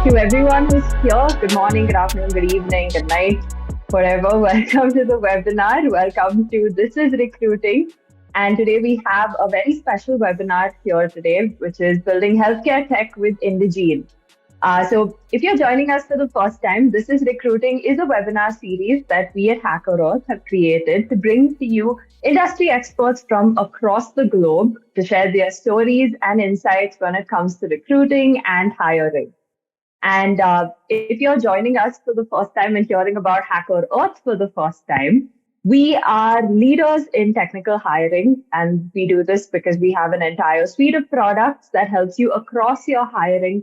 To everyone who's here, good morning, good afternoon, good evening, good night, whatever. Welcome to the webinar. Welcome to This is Recruiting. And today we have a very special webinar here today, which is Building Healthcare Tech with Indegene. So if you're joining us for the first time, This is Recruiting is a webinar series that we at HackerEarth have created to bring to you industry experts from across the globe to share their stories and insights when it comes to recruiting and hiring. And if you're joining us for the first time and hearing about HackerEarth for the first time, we are leaders in technical hiring. And we do this because we have an entire suite of products that helps you across your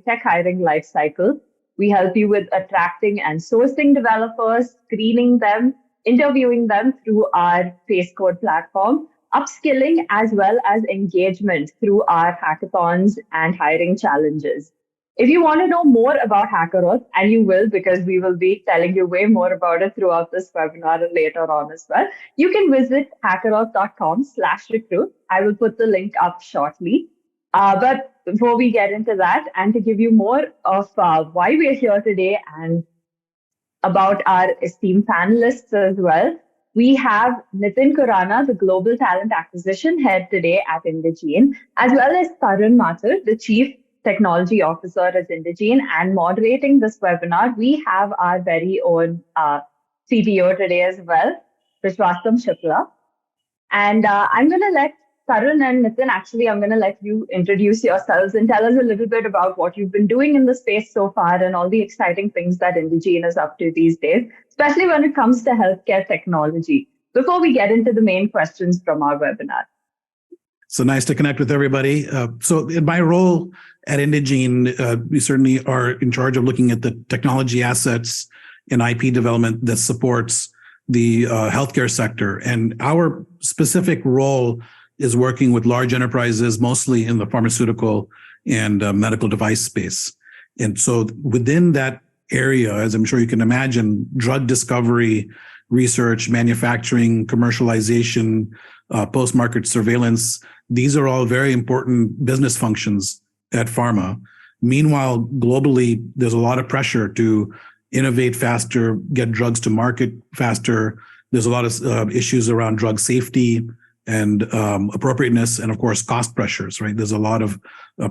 tech hiring lifecycle. We help you with attracting and sourcing developers, screening them, interviewing them through our Face Code platform, upskilling as well as engagement through our hackathons and hiring challenges. If you want to know more about HackerEarth, and you will because we will be telling you way more about it throughout this webinar and later on as well, you can visit hackerearth.com/recruit. I will put the link up shortly. But before we get into that, and to give you more of why we're here today and about our esteemed panelists as well, we have Nitin Khurana, the Global Talent Acquisition Head today at Indegene, as well as Tarun Mathur, the Chief Technology Officer at Indegene, and moderating this webinar, we have our very own CTO today as well, Vishwastam Shukla. And I'm going to let Tarun and Nitin, I'm going to let you introduce yourselves and tell us a little bit about what you've been doing in the space so far and all the exciting things that Indegene is up to these days, especially when it comes to healthcare technology, before we get into the main questions from our webinar. So nice to connect with everybody. So in my role at Indegene, we certainly are in charge of looking at the technology assets and IP development that supports the healthcare sector. And our specific role is working with large enterprises, mostly in the pharmaceutical and medical device space. And so within that area, as I'm sure you can imagine, drug discovery, research, manufacturing, commercialization, post-market surveillance, these are all very important business functions at pharma. Meanwhile, globally, there's a lot of pressure to innovate faster, get drugs to market faster. There's a lot of issues around drug safety and appropriateness, and of course, cost pressures, right? There's a lot of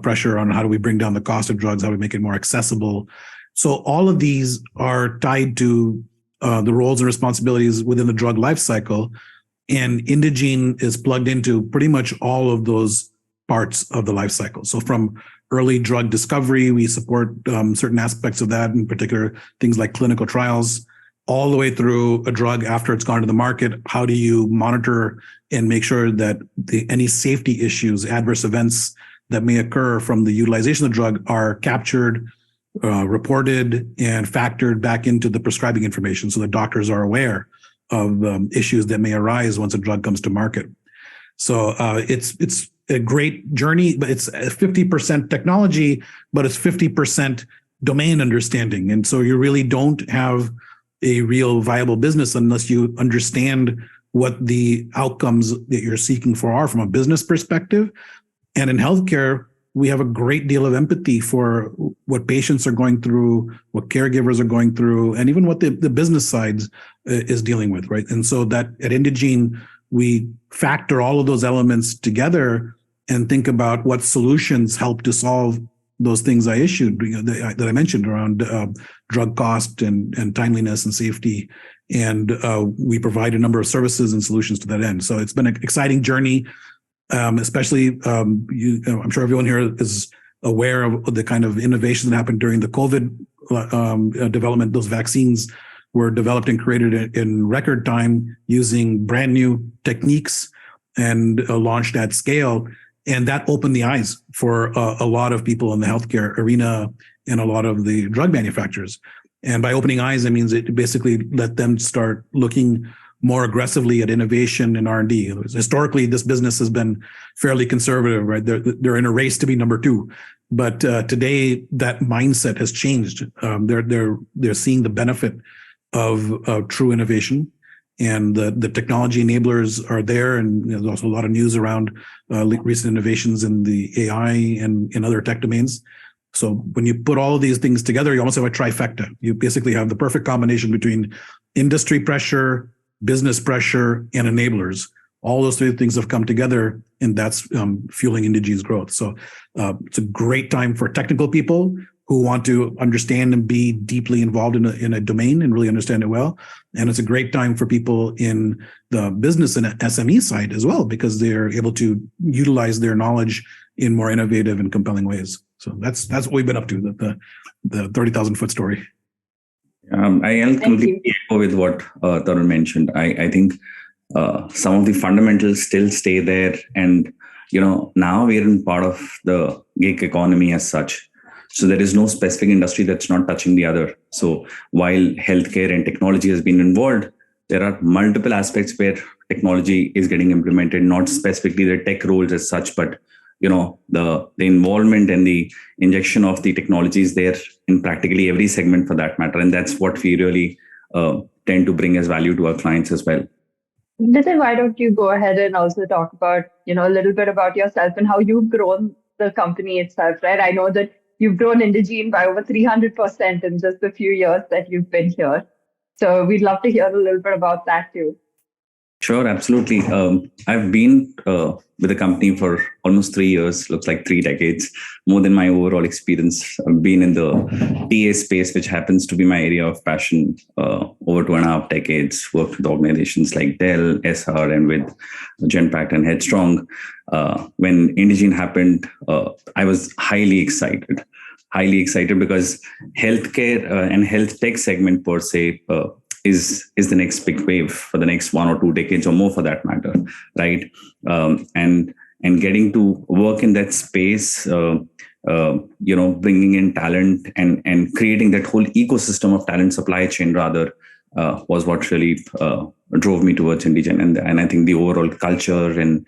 pressure on how do we bring down the cost of drugs, how do we make it more accessible. So all of these are tied to the roles and responsibilities within the drug life cycle. And Indegene is plugged into pretty much all of those parts of the life cycle. So from early drug discovery, we support certain aspects of that, in particular things like clinical trials, all the way through a drug after it's gone to the market. How do you monitor and make sure that any safety issues, adverse events that may occur from the utilization of the drug are captured, reported, and factored back into the prescribing information so that doctors are aware of issues that may arise once a drug comes to market. So it's a great journey, but it's 50% technology, but it's 50% domain understanding. And so you really don't have a real viable business unless you understand what the outcomes that you're seeking for are from a business perspective. And in healthcare, we have a great deal of empathy for what patients are going through, what caregivers are going through, and even what the business side is dealing with, right? And so that at Indegene, we factor all of those elements together and think about what solutions help to solve those things I issued, that I mentioned around drug cost and timeliness and safety. And we provide a number of services and solutions to that end. So it's been an exciting journey. Especially, I'm sure everyone here is aware of the kind of innovation that happened during the COVID development. Those vaccines were developed and created in record time using brand new techniques and launched at scale. And that opened the eyes for a lot of people in the healthcare arena and a lot of the drug manufacturers. And by opening eyes, it means it basically let them start looking more aggressively at innovation and R&D. Historically, this business has been fairly conservative, right? They're in a race to be number two. But today, that mindset has changed. They're seeing the benefit of true innovation, and the technology enablers are there. And there's also a lot of news around recent innovations in the AI and in other tech domains. So when you put all of these things together, you almost have a trifecta. You basically have the perfect combination between industry pressure, business pressure, and enablers. All those three things have come together, and that's fueling Indegene's growth. So it's a great time for technical people who want to understand and be deeply involved in a domain and really understand it well. And it's a great time for people in the business and SME side as well, because they're able to utilize their knowledge in more innovative and compelling ways. So that's what we've been up to, the 30,000-foot story. I'll completely echo with what Tarun mentioned. I think some of the fundamentals still stay there. And, now we're in part of the gig economy as such. So there is no specific industry that's not touching the other. So while healthcare and technology has been involved, there are multiple aspects where technology is getting implemented, not specifically the tech roles as such, but the involvement and the injection of the technology is there in practically every segment for that matter. And that's what we really tend to bring as value to our clients as well. Nitin, why don't you go ahead and also talk about, a little bit about yourself and how you've grown the company itself, right? I know that you've grown Indegene by over 300% in just a few years that you've been here. So we'd love to hear a little bit about that too. Sure, absolutely. I've been with the company for almost 3 years, looks like 3 decades, more than my overall experience. I've been in the TA space, which happens to be my area of passion, over 2.5 decades, worked with organizations like Dell, SR, and with Genpact and Headstrong. When Indegene happened, I was highly excited because healthcare and health tech segment per se is the next big wave for the next 1 or 2 decades or more for that matter, right? And getting to work in that space, bringing in talent and creating that whole ecosystem of talent supply chain rather was what really drove me towards Indegene. And I think the overall culture and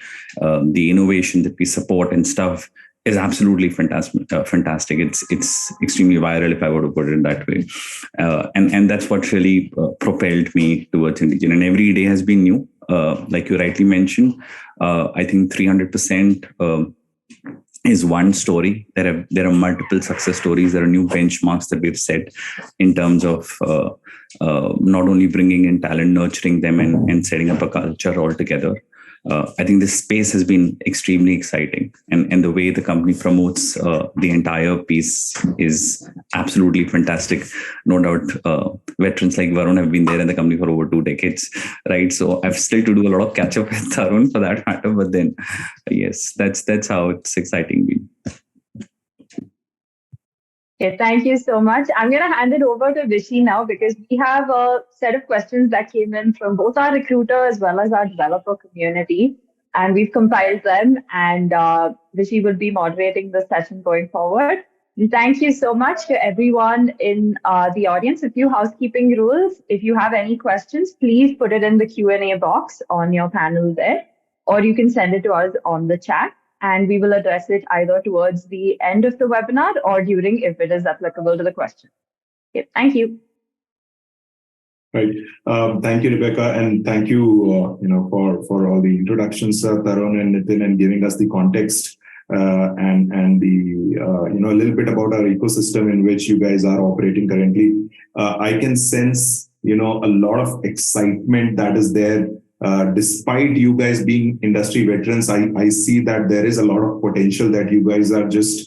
the innovation that we support and stuff is absolutely fantastic. It's extremely viral, if I were to put it in that way. And that's what really propelled me towards Indegene. And every day has been new. Like you rightly mentioned, I think 300% is one story. There are multiple success stories. There are new benchmarks that we've set in terms of not only bringing in talent, nurturing them and setting up a culture altogether. I think this space has been extremely exciting, and the way the company promotes the entire piece is absolutely fantastic. No doubt, veterans like Varun have been there in the company for over 2 decades, right? So I've still to do a lot of catch up with Tarun for that matter. But then, yes, that's how it's exciting been. Okay, thank you so much. I'm going to hand it over to Vishy now because we have a set of questions that came in from both our recruiter as well as our developer community, and we've compiled them, and Vishy will be moderating the session going forward. And thank you so much to everyone in the audience. A few housekeeping rules. If you have any questions, please put it in the Q&A box on your panel there, or you can send it to us on the chat. And we will address it either towards the end of the webinar or during if it is applicable to the question. Okay, thank you. Right. Thank you, Rebecca, and thank you, for all the introductions, Tarun and Nitin, and giving us the context and the a little bit about our ecosystem in which you guys are operating currently. I can sense a lot of excitement that is there. Despite you guys being industry veterans, I see that there is a lot of potential that you guys are just,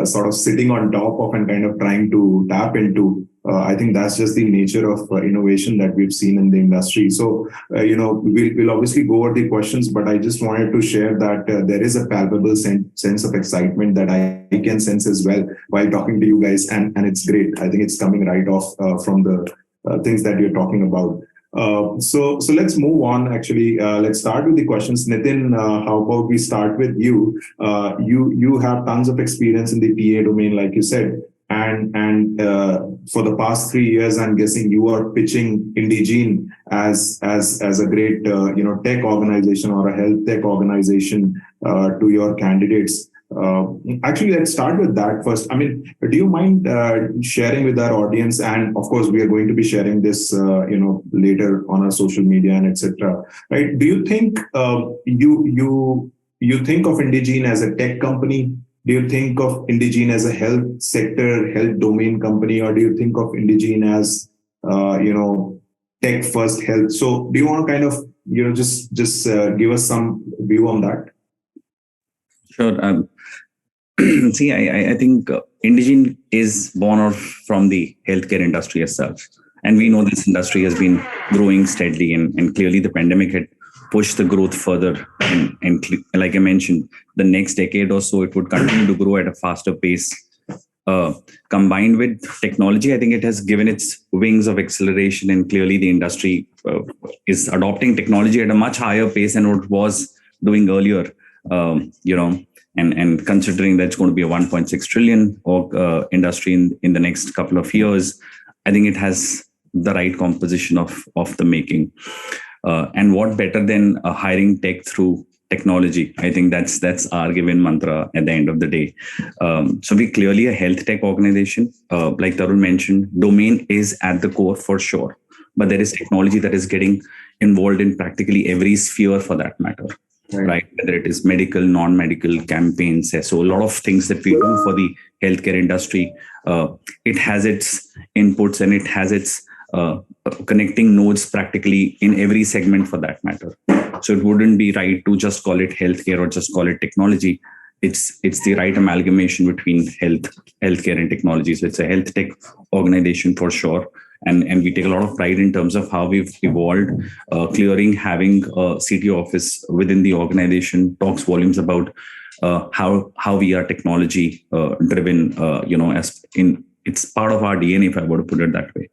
sort of sitting on top of and kind of trying to tap into. I think that's just the nature of innovation that we've seen in the industry. So, we'll obviously go over the questions, but I just wanted to share that there is a palpable sense of excitement that I can sense as well while talking to you guys. And it's great. I think it's coming right off from the things that you're talking about. So let's move on. Actually, let's start with the questions. Nitin, how about we start with you? You have tons of experience in the TA domain, like you said, and for the past 3 years, I'm guessing you are pitching Indegene as a great tech organization or a health tech organization to your candidates. Actually, let's start with that first. I mean, do you mind sharing with our audience? And of course, we are going to be sharing this, later on our social media and etc. Right? Do you think you think of Indegene as a tech company? do you think of Indegene as a health sector, health domain company, or do you think of Indegene as, tech first health? So do you want to kind of, just give us some view on that? Sure. See, I think Indegene is born out from the healthcare industry as such. And we know this industry has been growing steadily, and clearly the pandemic had pushed the growth further. And like I mentioned, the next decade or so, it would continue to grow at a faster pace. Combined with technology, I think it has given its wings of acceleration, and clearly the industry is adopting technology at a much higher pace than what it was doing earlier. And considering that's going to be a 1.6 trillion industry in the next couple of years, I think it has the right composition of the making. And what better than hiring tech through technology? I think that's our given mantra at the end of the day. So we're clearly a health tech organization. Like Tarun mentioned, domain is at the core for sure, but there is technology that is getting involved in practically every sphere for that matter. Right. Whether it is medical, non-medical campaigns. So a lot of things that we do for the healthcare industry, it has its inputs and it has its connecting nodes practically in every segment for that matter. So it wouldn't be right to just call it healthcare or just call it technology. It's the right amalgamation between healthcare and technology. So it's a health tech organization for sure. And we take a lot of pride in terms of how we've evolved. Clearing having a CTO office within the organization talks volumes about how we are technology driven. As in, it's part of our DNA, if I were to put it that way.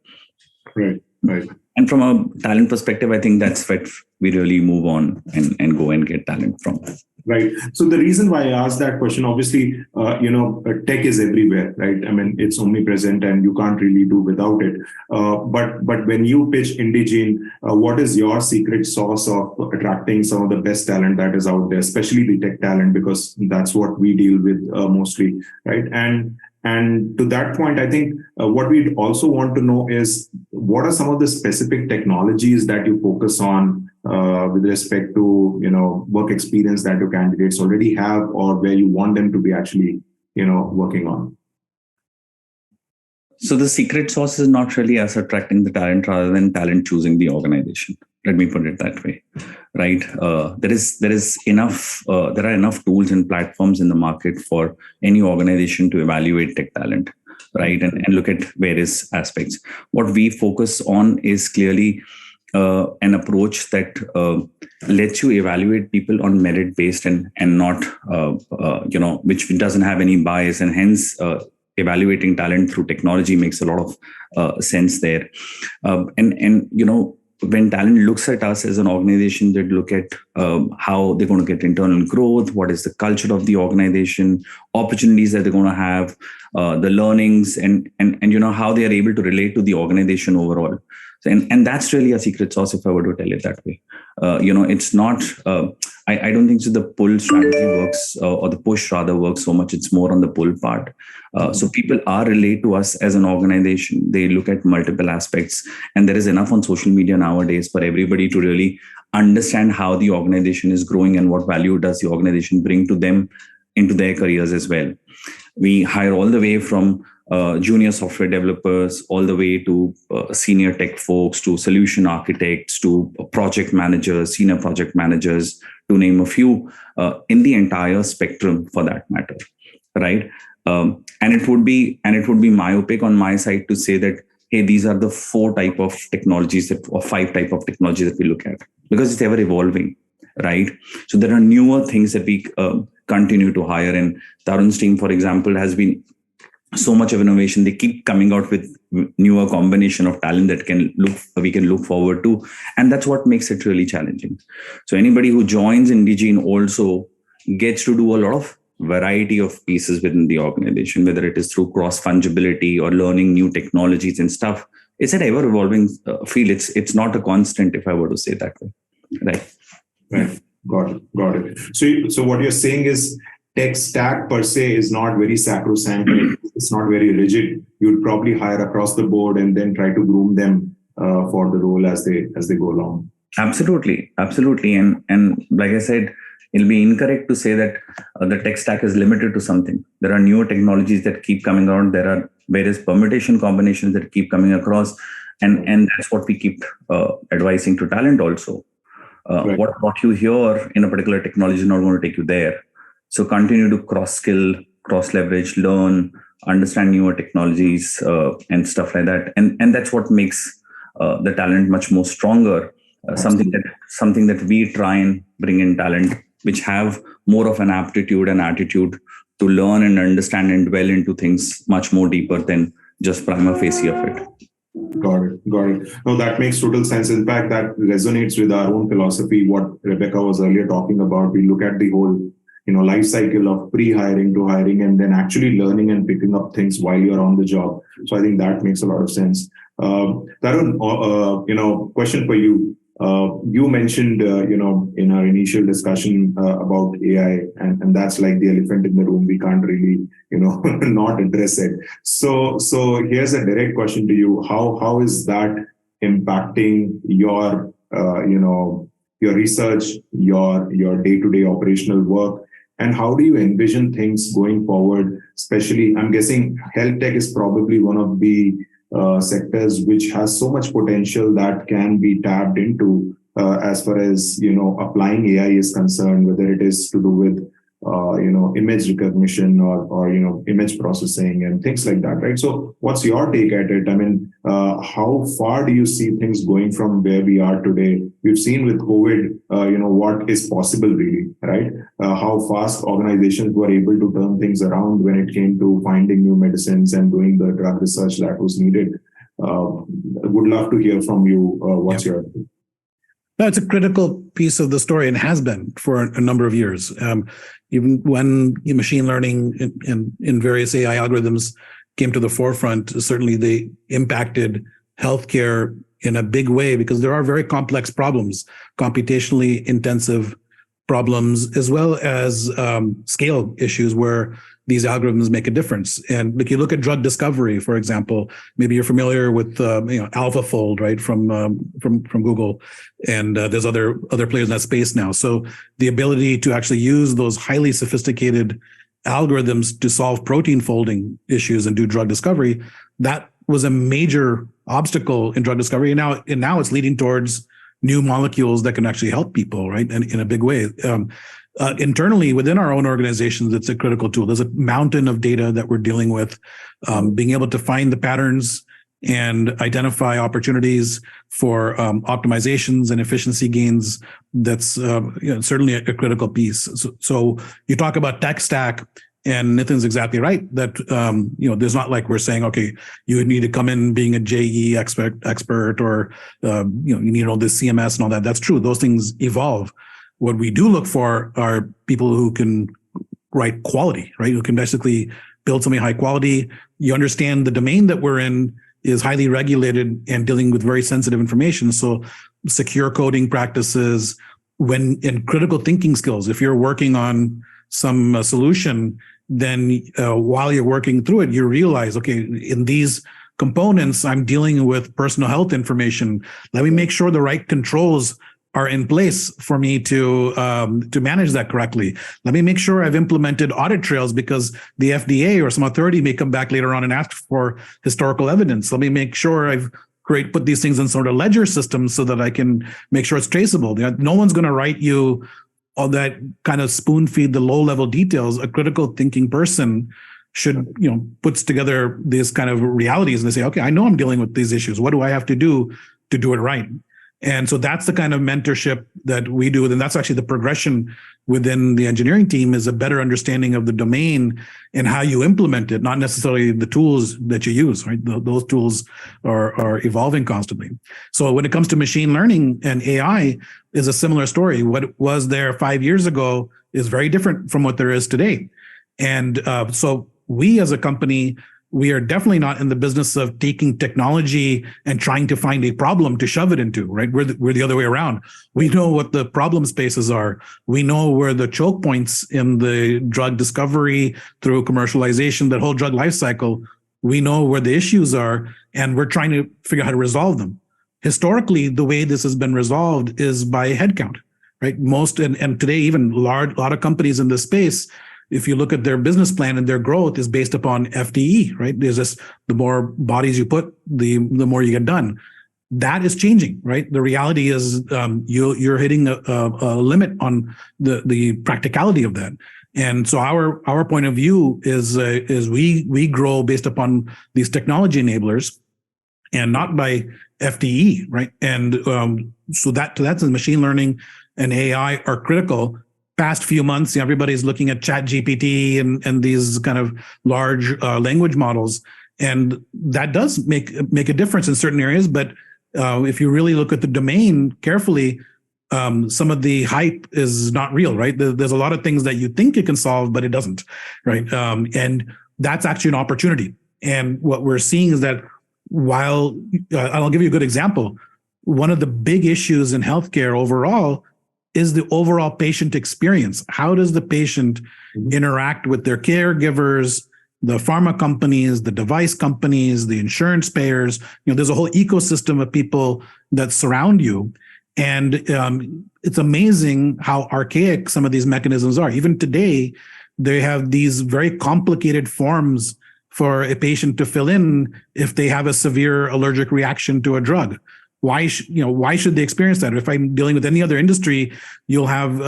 Right. And from a talent perspective, I think that's what we really move on and go and get talent from. Right. So the reason why I asked that question, obviously, tech is everywhere, right? I mean, it's omnipresent and you can't really do without it. But when you pitch Indegene, what is your secret sauce of attracting some of the best talent that is out there, especially the tech talent, because that's what we deal with mostly, right? And to that point, I think what we'd also want to know is what are some of the specific technologies that you focus on with respect to, work experience that your candidates already have, or where you want them to be actually, working on? So the secret sauce is not really us attracting the talent rather than talent choosing the organization. Let me put it that way, right? There are enough tools and platforms in the market for any organization to evaluate tech talent, right? And look at various aspects. What we focus on is clearly an approach that lets you evaluate people on merit based and not, which doesn't have any bias, and hence evaluating talent through technology makes a lot of sense there. When talent looks at us as an organization, they look at how they're going to get internal growth, what is the culture of the organization, opportunities that they're going to have, the learnings, and how they are able to relate to the organization overall. And that's really a secret sauce, if I were to tell it that way. It's not, I don't think so the pull strategy works, or the push rather works so much. It's more on the pull part. So people are relate to us as an organization. They look at multiple aspects, and there is enough on social media nowadays for everybody to really understand how the organization is growing and what value does the organization bring to them into their careers as well. We hire all the way from junior software developers, all the way to senior tech folks, to solution architects, to project managers, senior project managers, to name a few, in the entire spectrum for that matter, right? And it would be myopic on my side to say that, hey, these are the 4 type of technologies or 5 type of technologies that we look at, because it's ever evolving, right? So there are newer things that we continue to hire. And Tarun's team, for example, has been so much of innovation. They keep coming out with newer combination of talent that we can look forward to. And that's what makes it really challenging. So anybody who joins Indegene also gets to do a lot of variety of pieces within the organization, whether it is through cross fungibility or learning new technologies and stuff. It's an ever evolving field. It's not a constant, if I were to say that way. Right. Got it. So what you're saying is tech stack per se is not very sacrosanct. It's not very rigid. You'd probably hire across the board and then try to groom them for the role as they go along. Absolutely. And like I said, it'll be incorrect to say that the tech stack is limited to something. There are newer technologies that keep coming around. There are various permutation combinations that keep coming across, and that's what we keep advising to talent also. Right. What you hear in a particular technology is not going to take you there. So continue to cross-skill, cross-leverage, learn, understand newer technologies and stuff like that. And that's what makes the talent much more stronger. Something that we try and bring in talent, which have more of an aptitude and attitude to learn and understand and dwell into things much more deeper than just prima facie of it. Got it. No, that makes total sense. In fact, that resonates with our own philosophy, what Rebecca was earlier talking about. We look at the whole, life cycle of pre-hiring to hiring, and then actually learning and picking up things while you're on the job. So I think that makes a lot of sense. Tarun, question for you. You mentioned, in our initial discussion about AI, and that's like the elephant in the room. We can't really, not address it. So here's a direct question to you. How is that impacting your, your research, your day-to-day operational work? And how do you envision things going forward? Especially, I'm guessing health tech is probably one of the sectors which has so much potential that can be tapped into as far as applying AI is concerned, whether it is to do with image recognition or image processing and things like that, right? So what's your take at it? I mean, how far do you see things going from where we are today? We've seen with COVID, what is possible really, right? How fast organizations were able to turn things around when it came to finding new medicines and doing the drug research that was needed. Would love to hear from you. What's your take? That's a critical piece of the story and has been for a number of years. Even when machine learning and various AI algorithms came to the forefront, certainly they impacted healthcare in a big way because there are very complex problems, computationally intensive problems, as well as scale issues where these algorithms make a difference. And if you look at drug discovery, for example, maybe you're familiar with AlphaFold, right, from Google, and there's other players in that space now. So the ability to actually use those highly sophisticated algorithms to solve protein folding issues and do drug discovery, that was a major obstacle in drug discovery. And now it's leading towards new molecules that can actually help people, right, and in a big way. Internally, within our own organizations, it's a critical tool. There's a mountain of data that we're dealing with. Being able to find the patterns and identify opportunities for optimizations and efficiency gains, that's certainly a critical piece. So you talk about tech stack, and Nitin's exactly right that there's not like we're saying, okay, you need to come in being a JE expert or you need all this CMS and all that. That's true. Those things evolve. What we do look for are people who can write quality, right? Who can basically build something high quality. You understand the domain that we're in is highly regulated and dealing with very sensitive information. So secure coding practices, and critical thinking skills. If you're working on some solution, then while you're working through it, you realize, okay, in these components, I'm dealing with personal health information. Let me make sure the right controls are in place for me to manage that correctly. Let me make sure I've implemented audit trails because the FDA or some authority may come back later on and ask for historical evidence. Let me make sure I've put these things in sort of ledger systems so that I can make sure it's traceable. No one's going to write you all that kind of spoon feed the low level details. A critical thinking person should, puts together these kind of realities and they say, okay, I know I'm dealing with these issues. What do I have to do it right? And so that's the kind of mentorship that we do. And that's actually the progression within the engineering team, is a better understanding of the domain and how you implement it, not necessarily the tools that you use, right? Those tools are evolving constantly. So when it comes to machine learning and AI, is a similar story. What was there 5 years ago is very different from what there is today. And so we as a company, we are definitely not in the business of taking technology and trying to find a problem to shove it into, right? We're the other way around. We know what the problem spaces are. We know where the choke points in the drug discovery through commercialization, that whole drug life cycle. We know where the issues are, and we're trying to figure out how to resolve them. Historically, the way this has been resolved is by headcount. right? Most, and today, even a lot of companies in this space, if you look at their business plan and their growth is based upon FTE, right? There's just the more bodies you put, the more you get done. That is changing, right? The reality is you're hitting a limit on the practicality of that. And so our point of view is we grow based upon these technology enablers and not by FTE, right? And so that's machine learning and AI are critical. Past few months, everybody's looking at ChatGPT and these kind of large language models, and that does make a difference in certain areas. But if you really look at the domain carefully, some of the hype is not real, right? There's a lot of things that you think it can solve, but it doesn't, right? And that's actually an opportunity. And what we're seeing is that while I'll give you a good example, one of the big issues in healthcare overall is the overall patient experience. How does the patient interact with their caregivers, the pharma companies, the device companies, the insurance payers? There's a whole ecosystem of people that surround you. And it's amazing how archaic some of these mechanisms are. Even today, they have these very complicated forms for a patient to fill in if they have a severe allergic reaction to a drug. Why should they experience that? If I'm dealing with any other industry, you'll have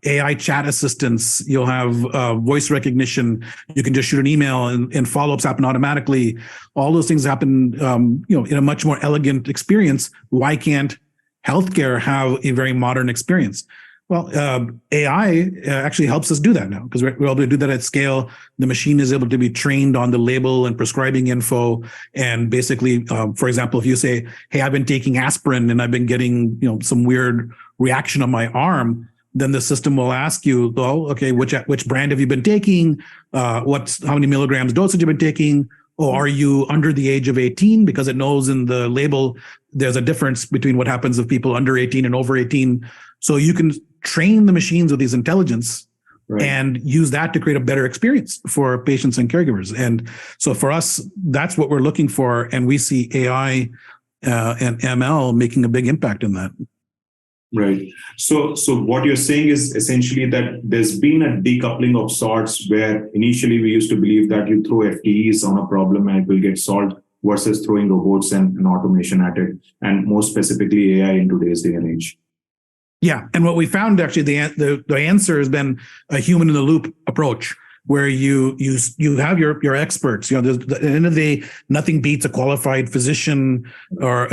AI chat assistants, you'll have voice recognition. You can just shoot an email and follow-ups happen automatically. All those things happen, in a much more elegant experience. Why can't healthcare have a very modern experience? Well, AI actually helps us do that now because we're able to do that at scale. The machine is able to be trained on the label and prescribing info. And basically, for example, if you say, hey, I've been taking aspirin and I've been getting some weird reaction on my arm, then the system will ask you, well, okay, which brand have you been taking? How many milligrams dosage you've been taking? Or are you under the age of 18? Because it knows in the label, there's a difference between what happens with people under 18 and over 18. So you can train the machines with these intelligence and use that to create a better experience for patients and caregivers. And so for us, that's what we're looking for. And we see AI and ML making a big impact in that. Right. So what you're saying is essentially that there's been a decoupling of sorts where initially we used to believe that you throw FTEs on a problem and it will get solved versus throwing robots and automation at it, and more specifically AI in today's day and age. Yeah. And what we found actually, the answer has been a human in the loop approach, where you have your experts. At the end of the day, nothing beats a qualified physician or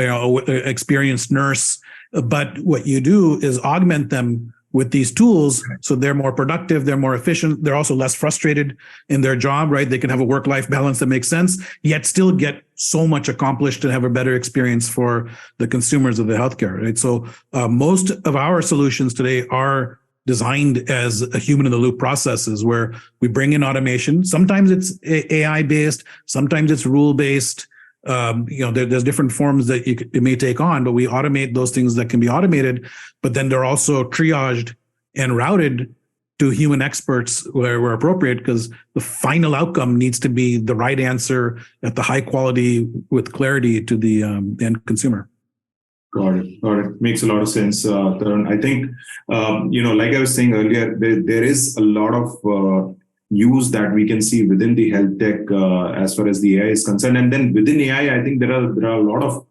experienced nurse. But what you do is augment them with these tools so they're more productive, they're more efficient, they're also less frustrated in their job, right? They can have a work-life balance that makes sense, yet still get so much accomplished and have a better experience for the consumers of the healthcare, right? So most of our solutions today are designed as a human-in-the-loop processes where we bring in automation. Sometimes it's AI-based, sometimes it's rule-based. There's different forms that it may take on, but we automate those things that can be automated, but then they're also triaged and routed to human experts where appropriate, because the final outcome needs to be the right answer at the high quality with clarity to the end consumer. Got it. Makes a lot of sense, Tarun. I think, like I was saying earlier, there is a lot of use that we can see within the health tech as far as the AI is concerned. And then within AI, I think there are a lot of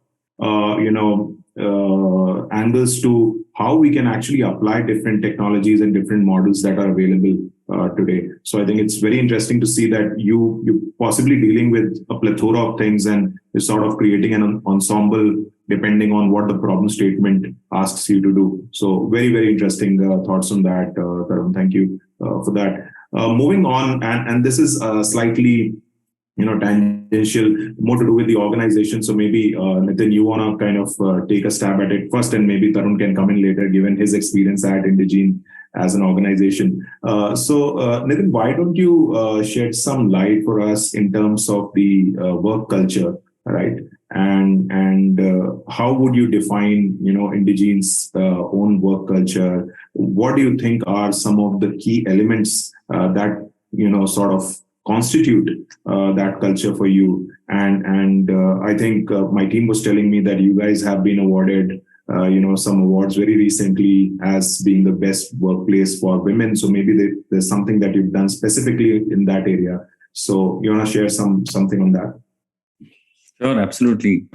angles to how we can actually apply different technologies and different models that are available today. So I think it's very interesting to see that you possibly dealing with a plethora of things and you're sort of creating an ensemble depending on what the problem statement asks you to do. So very, very interesting thoughts on that, Tarun. Thank you for that. Moving on, and this is slightly, tangential, more to do with the organization. So maybe Nitin, you want to kind of take a stab at it first, and maybe Tarun can come in later, given his experience at Indegene as an organization. So Nitin, why don't you shed some light for us in terms of the work culture, right? And how would you define, Indegene's own work culture? What do you think are some of the key elements that sort of constitute that culture for you? And I think my team was telling me that you guys have been awarded some awards very recently as being the best workplace for women. So maybe there's something that you've done specifically in that area. So you want to share something on that? Sure, absolutely.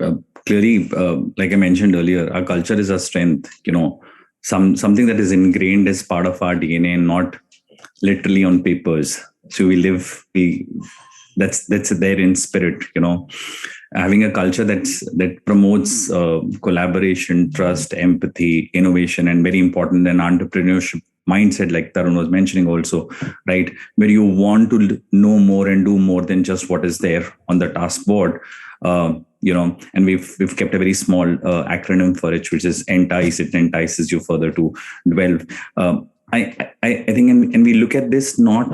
Clearly, like I mentioned earlier, our culture is our strength. Something that is ingrained as part of our DNA, and not literally on papers. So that's there in spirit. Having a culture that promotes collaboration, trust, empathy, innovation, and very important, an entrepreneurship mindset, like Tarun was mentioning also, right? Where you want to know more and do more than just what is there on the task board. And we've kept a very small acronym for it, which is ENTICE. It entices you further to delve. I think, and we look at this not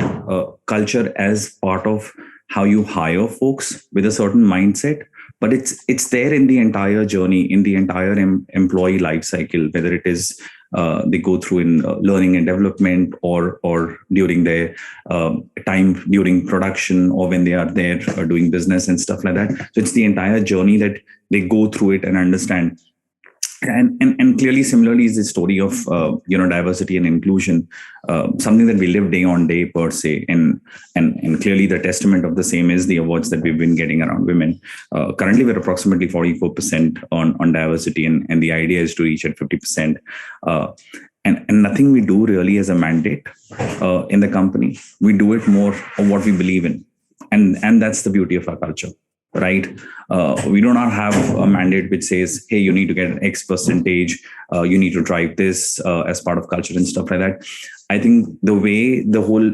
culture as part of how you hire folks with a certain mindset, but it's there in the entire journey, in the entire employee life cycle, whether it is they go through in learning and development, or during their time during production, or when they are there doing business and stuff like that. So it's the entire journey that they go through it and understand. And clearly, similarly, is the story of diversity and inclusion, something that we live day on day per se, and clearly the testament of the same is the awards that we've been getting around women. Currently, we're approximately 44% on diversity, and the idea is to reach at 50%. And nothing we do really as a mandate in the company. We do it more of what we believe in, and that's the beauty of our culture. Right? We do not have a mandate which says, hey, you need to get an X percentage, you need to drive this as part of culture and stuff like that. I think the way the whole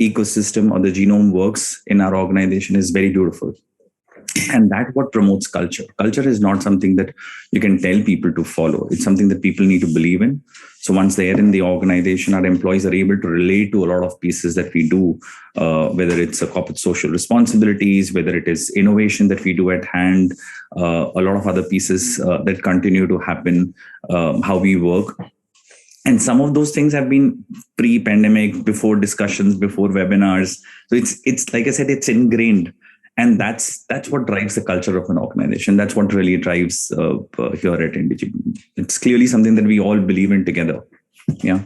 ecosystem or the genome works in our organization is very beautiful. And that's what promotes culture. Culture is not something that you can tell people to follow. It's something that people need to believe in. So once they're in the organization, our employees are able to relate to a lot of pieces that we do, whether it's a corporate social responsibilities, whether it is innovation that we do at hand, a lot of other pieces that continue to happen, how we work. And some of those things have been pre-pandemic, before discussions, before webinars. So it's like I said, it's ingrained. And that's what drives the culture of an organization. That's what really drives here at Indegene. It's clearly something that we all believe in together. Yeah.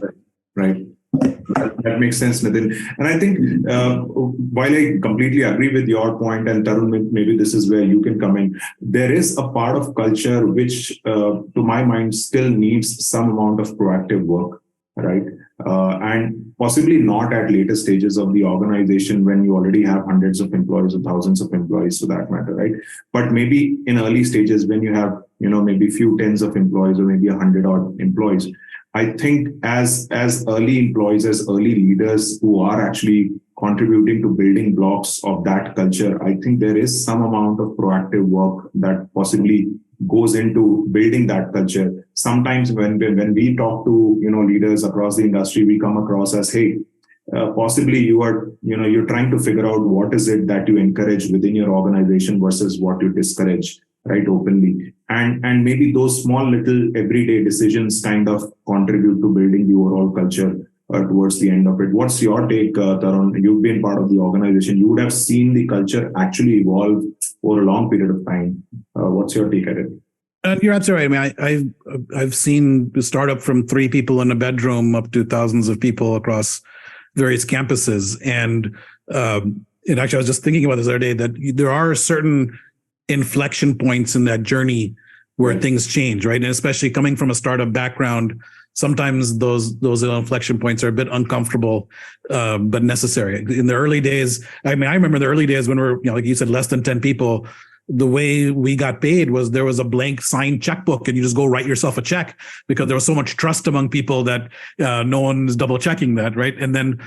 Right. That makes sense, Nitin. And I think while I completely agree with your point, and Tarun, maybe this is where you can come in, there is a part of culture which, to my mind, still needs some amount of proactive work, right? And possibly not at later stages of the organization when you already have hundreds of employees or thousands of employees, for that matter, right? But maybe in early stages when you have, maybe few tens of employees or maybe 100 odd employees. I think as early employees, as early leaders who are actually contributing to building blocks of that culture, I think there is some amount of proactive work that possibly goes into building that culture. Sometimes when we talk to leaders across the industry, we come across as, hey, possibly you're trying to figure out what is it that you encourage within your organization versus what you discourage, right, openly. And maybe those small little everyday decisions kind of contribute to building the overall culture towards the end of it. What's your take, Tarun? You've been part of the organization. You would have seen the culture actually evolve over a long period of time. What's your take at it? You're absolutely right. I mean, I've seen the startup from 3 people in a bedroom up to thousands of people across various campuses. And actually, I was just thinking about this other day that there are certain inflection points in that journey where things change, right? And especially coming from a startup background, sometimes those inflection points are a bit uncomfortable, but necessary. In the early days, I mean, I remember the early days when we're, like you said, less than 10 people. The way we got paid was there was a blank signed checkbook and you just go write yourself a check because there was so much trust among people that no one's double checking that, right? And then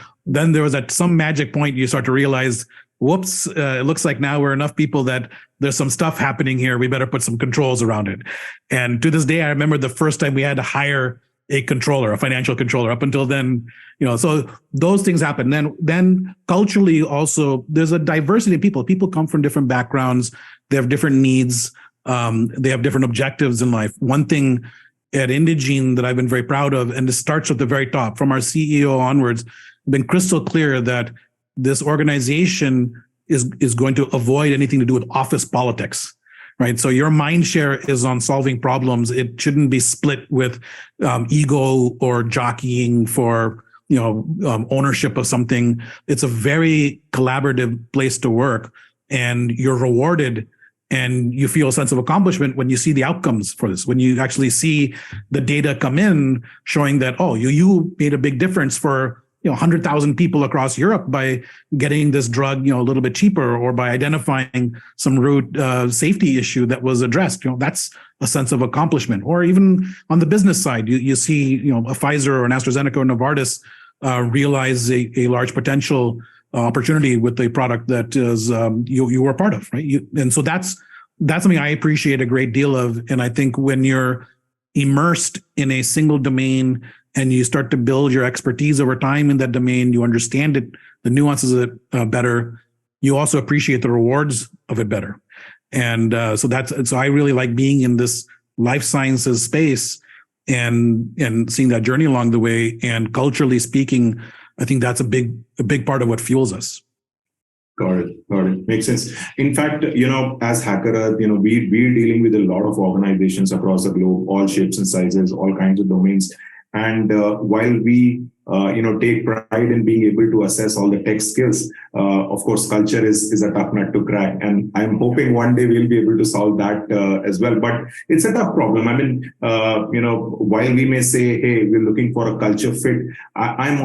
there was at some magic point you start to realize, whoops, it looks like now we're enough people that there's some stuff happening here. We better put some controls around it. And to this day, I remember the first time we had to hire a controller, a financial controller. Up until then, so those things happen. Then culturally also, there's a diversity of people. People come from different backgrounds. They have different needs. They have different objectives in life. One thing at Indegene that I've been very proud of, and this starts at the very top, from our CEO onwards, been crystal clear that this organization is going to avoid anything to do with office politics. right? So your mind share is on solving problems. It shouldn't be split with ego or jockeying for ownership of something. It's a very collaborative place to work, and you're rewarded and you feel a sense of accomplishment when you see the outcomes for this, when you actually see the data come in showing that, oh, you made a big difference for 100,000 people across Europe by getting this drug a little bit cheaper, or by identifying some root safety issue that was addressed. That's a sense of accomplishment. Or even on the business side, you see a Pfizer or an AstraZeneca or Novartis realize a large potential opportunity with a product that is you were part of, right? And so that's something I appreciate a great deal of. And I think when you're immersed in a single domain and you start to build your expertise over time in that domain, you understand it, the nuances of it better. You also appreciate the rewards of it better. And so I really like being in this life sciences space and seeing that journey along the way. And culturally speaking, I think that's a big part of what fuels us. Got it. Makes sense. In fact, as HackerEarth, we're dealing with a lot of organizations across the globe, all shapes and sizes, all kinds of domains. And while we, take pride in being able to assess all the tech skills, of course, culture is a tough nut to crack. And I'm hoping one day we'll be able to solve that as well. But it's a tough problem. I mean, while we may say, hey, we're looking for a culture fit, I'm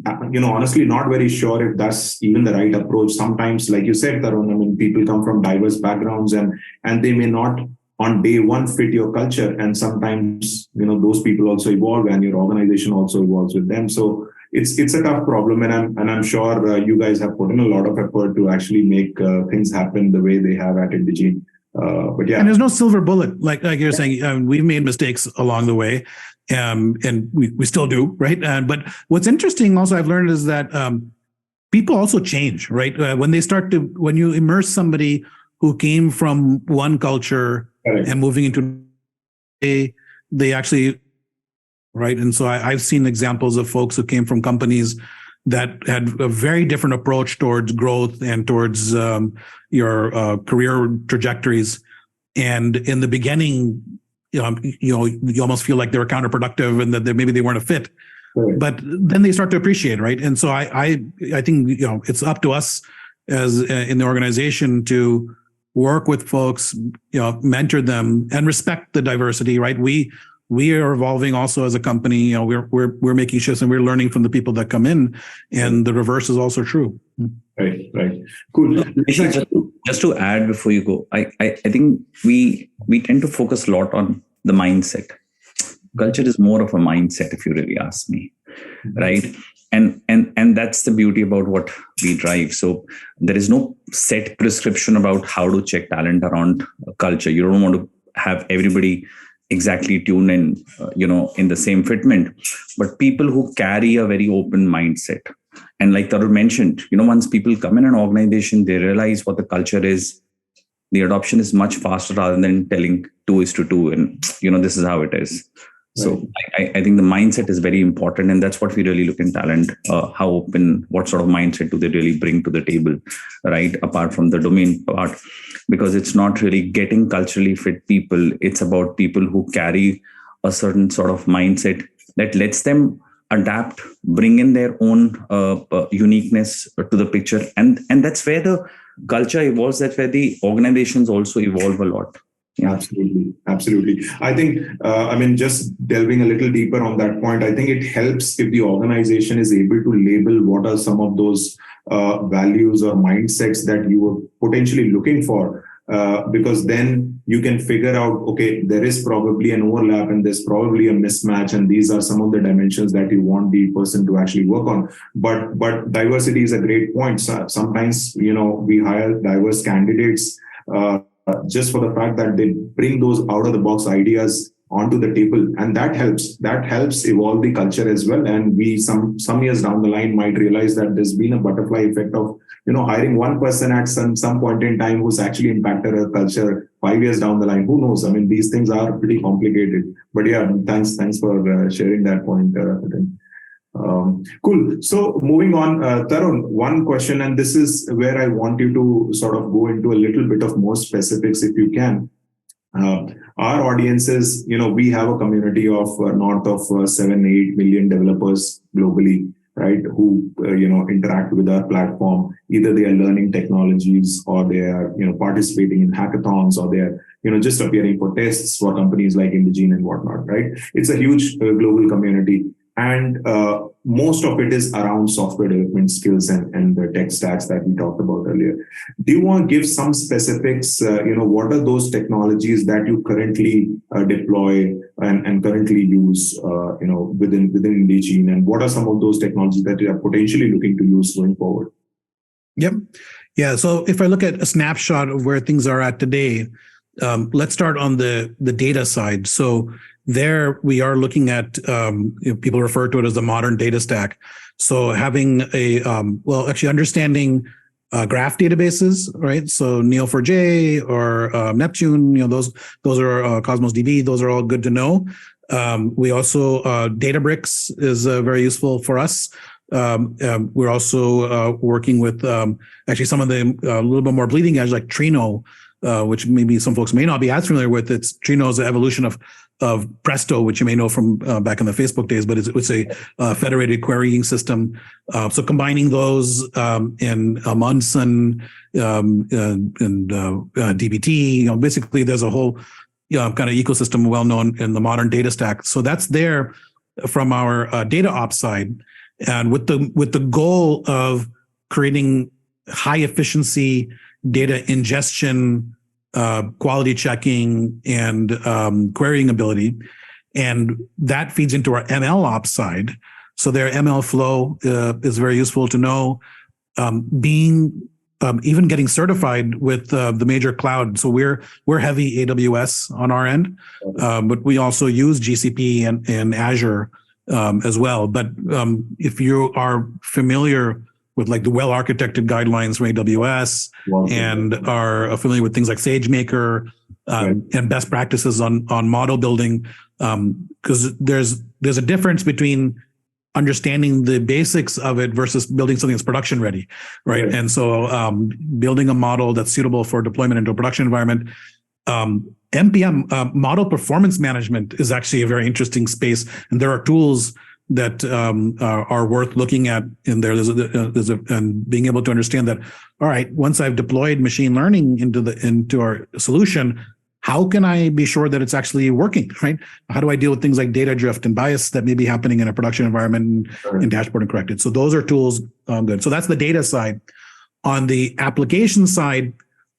honestly not very sure if that's even the right approach. Sometimes, like you said, Tarun, I mean, people come from diverse backgrounds and they may not on day one fit your culture, and sometimes those people also evolve and your organization also evolves with them. So it's a tough problem, and I'm sure you guys have put in a lot of effort to actually make things happen the way they have at Indegene. But yeah, and there's no silver bullet, like you're saying. We've made mistakes along the way, and we still do, right? But what's interesting also I've learned is that people also change, right? When you immerse somebody who came from one culture and moving into they actually, right? And so I've seen examples of folks who came from companies that had a very different approach towards growth and towards your career trajectories. And in the beginning, you almost feel like they were counterproductive and that maybe they weren't a fit. Right. But then they start to appreciate, right? And so I think it's up to us as in the organization to work with folks, mentor them, and respect the diversity, right? We are evolving also as a company. We're making shifts and we're learning from the people that come in, and the reverse is also true. Right. Cool. Just to add before you go, I think we tend to focus a lot on the mindset. Culture is more of a mindset, if you really ask me, right? And that's the beauty about what we drive. So there is no set prescription about how to check talent around culture. You don't want to have everybody exactly tuned in, in the same fitment, but people who carry a very open mindset. And like Tarun mentioned, once people come in an organization, they realize what the culture is. The adoption is much faster rather than telling 2:2, and this is how it is. So I think the mindset is very important, and that's what we really look in talent. How open, what sort of mindset do they really bring to the table, right? Apart from the domain part, because it's not really getting culturally fit people. It's about people who carry a certain sort of mindset that lets them adapt, bring in their own uniqueness to the picture. And that's where the culture evolves. That's where the organizations also evolve a lot. Yeah. Absolutely. I think, just delving a little deeper on that point, I think it helps if the organization is able to label what are some of those values or mindsets that you were potentially looking for, because then you can figure out, okay, there is probably an overlap and there's probably a mismatch, and these are some of the dimensions that you want the person to actually work on. But diversity is a great point. So sometimes, we hire diverse candidates just for the fact that they bring those out of the box ideas onto the table, and that helps evolve the culture as well. And we some years down the line might realize that there's been a butterfly effect of hiring one person at some point in time who's actually impacted our culture 5 years down the line. Who knows? I mean, these things are pretty complicated. But yeah, thanks for sharing that point, Nitin. Cool. So moving on, Tarun, one question, and this is where I want you to sort of go into a little bit of more specifics if you can. Our audiences, we have a community of north of 7-8 million developers globally, right? Who interact with our platform. Either they are learning technologies, or they are participating in hackathons, or they are just appearing for tests for companies like Indegene and whatnot, right? It's a huge global community. And most of it is around software development skills and the tech stacks that we talked about earlier. Do you want to give some specifics? What are those technologies that you currently deploy and currently use, within Indegene, and what are some of those technologies that you are potentially looking to use going forward? Yep. Yeah. So if I look at a snapshot of where things are at today, let's start on the data side. So there we are looking at, people refer to it as the modern data stack. So having understanding graph databases, right? So Neo4j or Neptune, those are Cosmos DB. Those are all good to know. We also, Databricks is very useful for us. We're also working with actually some of the a little bit more bleeding edge, like Trino, which maybe some folks may not be as familiar with. Trino is an evolution of Presto, which you may know from back in the Facebook days, but it's a federated querying system. So combining those in Munson and DBT, basically there's a whole kind of ecosystem well known in the modern data stack. So that's there from our data ops side, and with the goal of creating high efficiency data ingestion, quality checking, and querying ability. And that feeds into our ML ops side. So their ML flow is very useful to know. Even getting certified with the major cloud. So we're heavy AWS on our end, but we also use GCP and Azure as well. But if you are familiar with like the well-architected guidelines from AWS and are familiar with things like SageMaker and best practices on model building, because there's a difference between understanding the basics of it versus building something that's production ready, right? And so building a model that's suitable for deployment into a production environment. MPM, model performance management, is actually a very interesting space, and there are tools that are worth looking at in there. And being able to understand that, all right, once I've deployed machine learning into our solution, how can I be sure that it's actually working, right? How do I deal with things like data drift and bias that may be happening in a production environment and dashboard and correct it? So those are tools good. So that's the data side. On the application side,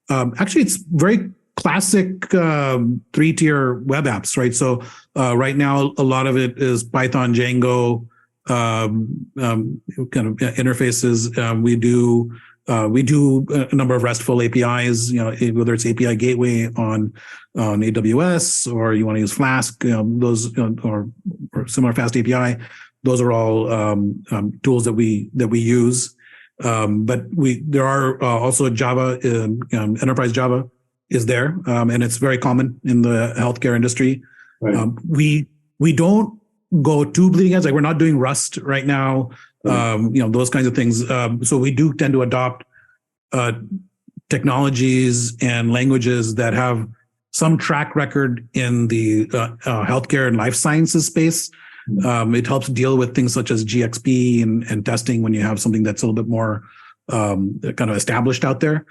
actually it's very classic three-tier web apps, right? So right now, a lot of it is Python, Django, kind of interfaces. We do a number of RESTful APIs, whether it's API Gateway on AWS, or you want to use Flask, those or similar fast API. Those are all tools that we use. But there are also Java, enterprise Java is there, and it's very common in the healthcare industry. Right. We don't go too bleeding edge, like we're not doing Rust right now. Those kinds of things. So we do tend to adopt technologies and languages that have some track record in the healthcare and life sciences space. It helps deal with things such as GXP and testing when you have something that's a little bit more kind of established out there.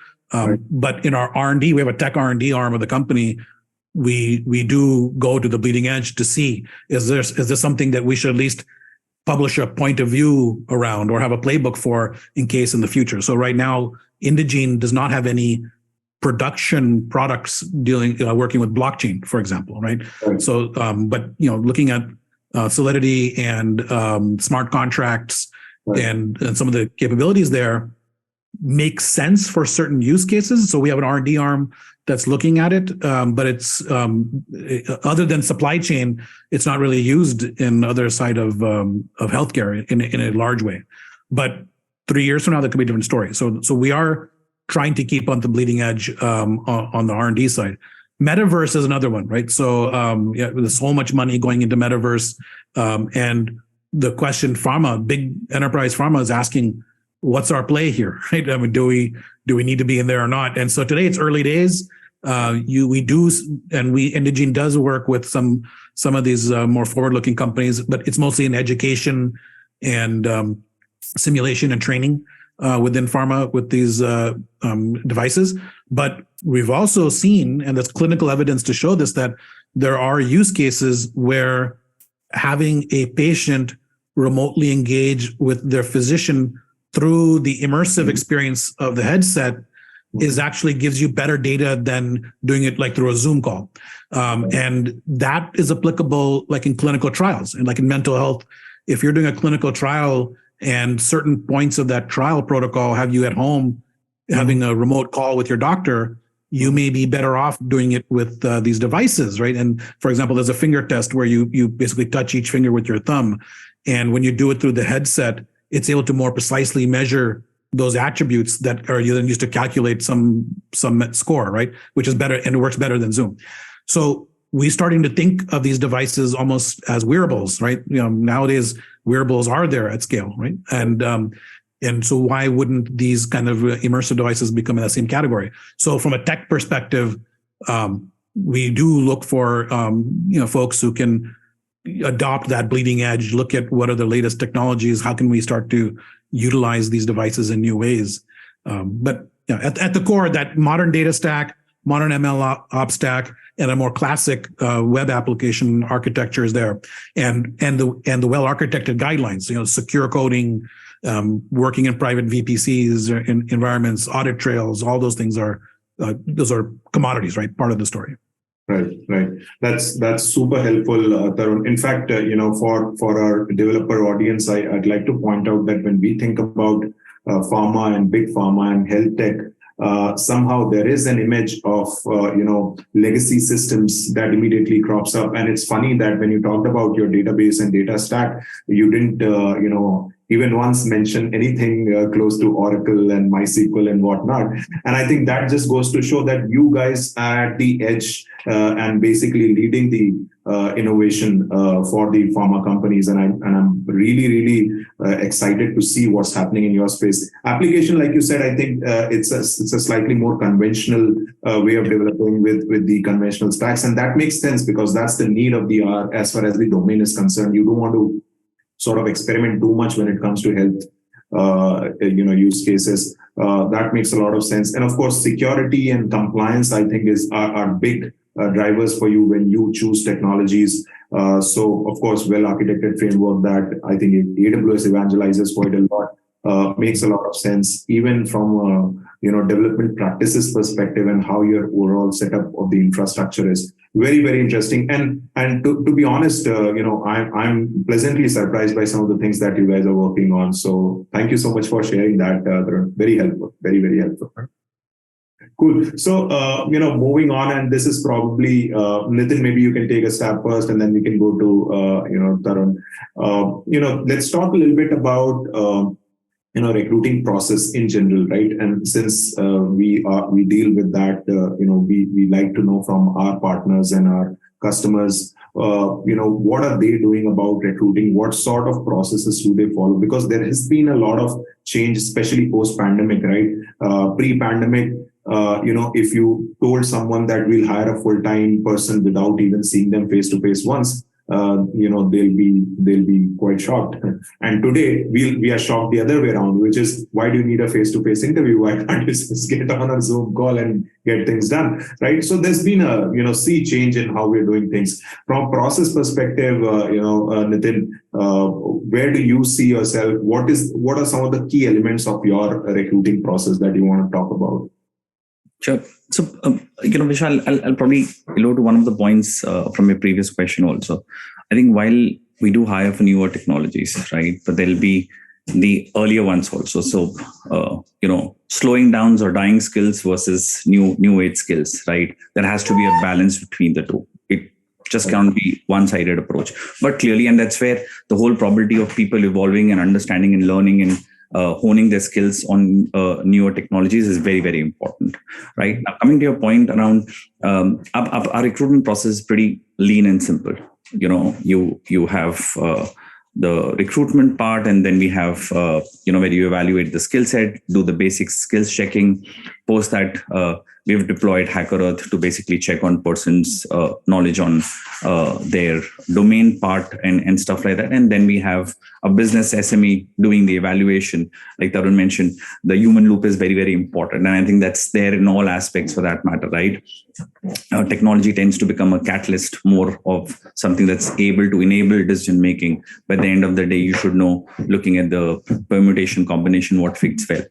But in our R&D, we have a tech R&D arm of the company. We do go to the bleeding edge to see, is this something that we should at least publish a point of view around or have a playbook for in case in the future. So right now, Indegene does not have any production products working with blockchain, for example, right? So, but looking at Solidity and smart contracts and some of the capabilities there makes sense for certain use cases. So we have an R&D arm that's looking at it, but it's other than supply chain, it's not really used in other side of healthcare in a large way. But 3 years from now, that could be a different story. So we are trying to keep on the bleeding edge on the R&D side. Metaverse is another one, right? So there's so much money going into metaverse, and the question big enterprise pharma is asking, what's our play here, right? I mean, do we need to be in there or not? And so today it's early days. Indegene does work with some of these more forward-looking companies, but it's mostly in education and simulation and training within pharma with these devices. But we've also seen, and there's clinical evidence to show this, that there are use cases where having a patient remotely engage with their physician through the immersive experience of the headset is actually gives you better data than doing it like through a Zoom call. And that is applicable like in clinical trials and like in mental health. If you're doing a clinical trial and certain points of that trial protocol have you at home having a remote call with your doctor, you may be better off doing it with these devices, right? And for example, there's a finger test where you basically touch each finger with your thumb. And when you do it through the headset, it's able to more precisely measure those attributes that are then used to calculate some score, right? Which is better, and it works better than Zoom. So we're starting to think of these devices almost as wearables, right? Nowadays wearables are there at scale, right? And so why wouldn't these kind of immersive devices become in that same category? So from a tech perspective, we do look for folks who can adopt that bleeding edge, look at what are the latest technologies, how can we start to utilize these devices in new ways. But at the core, that modern data stack, modern ML ops stack, and a more classic web application architecture is there, and the well-architected guidelines, secure coding, working in private VPCs in environments, audit trails, all those things are commodities, right? Part of the story. Right. That's super helpful, Tarun. In fact, for our developer audience, I'd like to point out that when we think about pharma and big pharma and health tech, somehow there is an image of legacy systems that immediately crops up. And it's funny that when you talked about your database and data stack, you didn't even once mention anything close to Oracle and MySQL and whatnot. And I think that just goes to show that you guys are at the edge and basically leading the innovation for the pharma companies. And I'm really excited to see what's happening in your space. Application, like you said, I think it's a slightly more conventional way of developing with the conventional stacks. And that makes sense because that's the need of the hour as far as the domain is concerned. You don't want to sort of experiment too much when it comes to health, use cases. That makes a lot of sense. And of course, security and compliance, I think, are big drivers for you when you choose technologies. So of course, well-architected framework that I think AWS evangelizes quite a lot makes a lot of sense, even from development practices perspective and how your overall setup of the infrastructure is. Very interesting. And to be honest, I'm pleasantly surprised by some of the things that you guys are working on. So thank you so much for sharing that. Very helpful. Very helpful. Cool. So, moving on, and this is probably, Nitin, maybe you can take a stab first and then we can go to, Tarun. Let's talk a little bit about, recruiting process in general, right? And since we deal with that, we like to know from our partners and our customers, what are they doing about recruiting? What sort of processes do they follow? Because there has been a lot of change, especially post-pandemic, right? Pre-pandemic, if you told someone that we'll hire a full-time person without even seeing them face-to-face once, they'll be quite shocked. And today we are shocked the other way around, which is, why do you need a face-to-face interview? Why can't you just get on a Zoom call and get things done, right? So there's been a sea change in how we're doing things. From a process perspective, Nitin, where do you see yourself? What are some of the key elements of your recruiting process that you want to talk about? Sure. So, Vishal, I'll probably allude to one of the points from your previous question also. I think while we do hire for newer technologies, right, but there'll be the earlier ones also. So, slowing downs or dying skills versus new age skills, right? There has to be a balance between the two. It just can't be one-sided approach. But clearly, and that's where the whole probability of people evolving and understanding and learning and honing their skills on newer technologies is very important, right? Now, coming to your point around our recruitment process is pretty lean and simple. You have the recruitment part, and then we have where you evaluate the skill set, do the basic skills checking. Post that, we've deployed HackerEarth to basically check on person's knowledge on their domain part and stuff like that. And then we have a business SME doing the evaluation. Like Tarun mentioned, the human loop is very, very important. And I think that's there in all aspects for that matter, right? Technology tends to become a catalyst more of something that's able to enable decision making. By the end of the day, you should know, looking at the permutation combination, what fits well.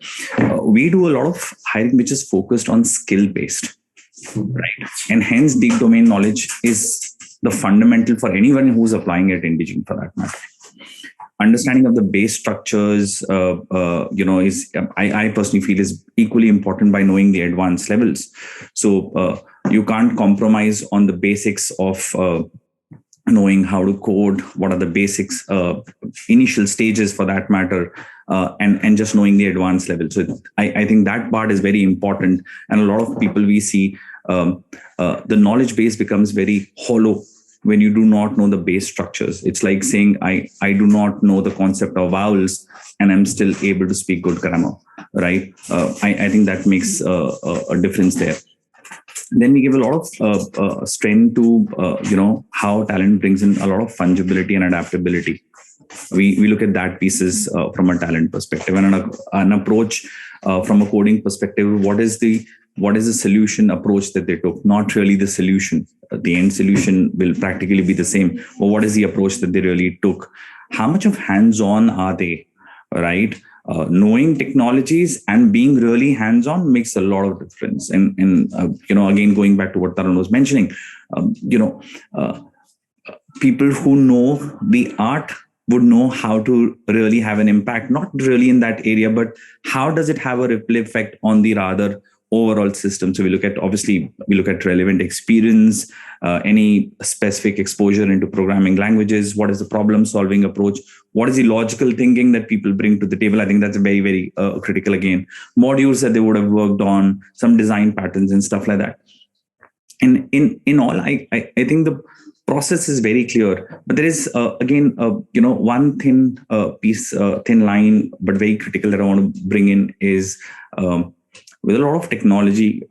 We do a lot of hiring which is focused on skill based, right? And hence deep domain knowledge is the fundamental for anyone who's applying at Indegene for that matter. Understanding of the base structures, is I personally feel is equally important by knowing the advanced levels. So you can't compromise on the basics of knowing how to code, what are the basics, initial stages for that matter, and just knowing the advanced level. So I think that part is very important. And a lot of people we see, the knowledge base becomes very hollow when you do not know the base structures. It's like saying, I do not know the concept of vowels and I'm still able to speak good grammar, right? I think that makes a difference there. Then we give a lot of strength to, how talent brings in a lot of fungibility and adaptability. We look at that pieces from a talent perspective, and an approach from a coding perspective. What is the solution approach that they took? Not really the solution. The end solution will practically be the same. But what is the approach that they really took? How much of hands-on are they, right? Knowing technologies and being really hands-on makes a lot of difference. And again, going back to what Tarun was mentioning, people who know the art would know how to really have an impact, not really in that area, but how does it have a ripple effect on the rather overall system. So we look at relevant experience, any specific exposure into programming languages, what is the problem solving approach, what is the logical thinking that people bring to the table. I think that's very, very critical. Again, modules that they would have worked on, some design patterns and stuff like that. And in all, I think the process is very clear, but there is one thin line, but very critical that I want to bring in is, with a lot of technology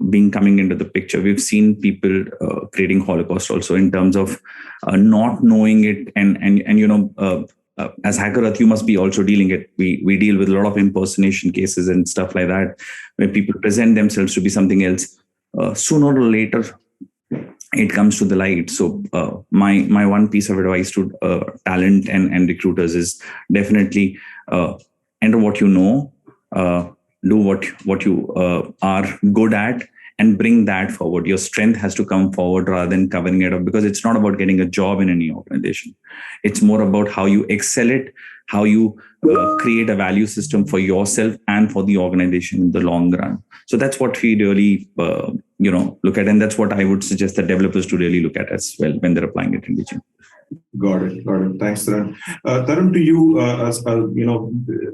being coming into the picture, we've seen people creating Holocaust also in terms of not knowing it. And as HackerEarth, you must be also dealing it. We deal with a lot of impersonation cases and stuff like that, where people present themselves to be something else. Sooner or later, it comes to the light. So my one piece of advice to talent and recruiters is definitely enter what you know, do what you are good at, and bring that forward. Your strength has to come forward rather than covering it up, because it's not about getting a job in any organization. It's more about how you excel it, how you create a value system for yourself and for the organization in the long run. So that's what we really look at, and that's what I would suggest that developers to really look at as well when they're applying it in Indegene. Got it. Thanks, Tarun. Tarun, to you,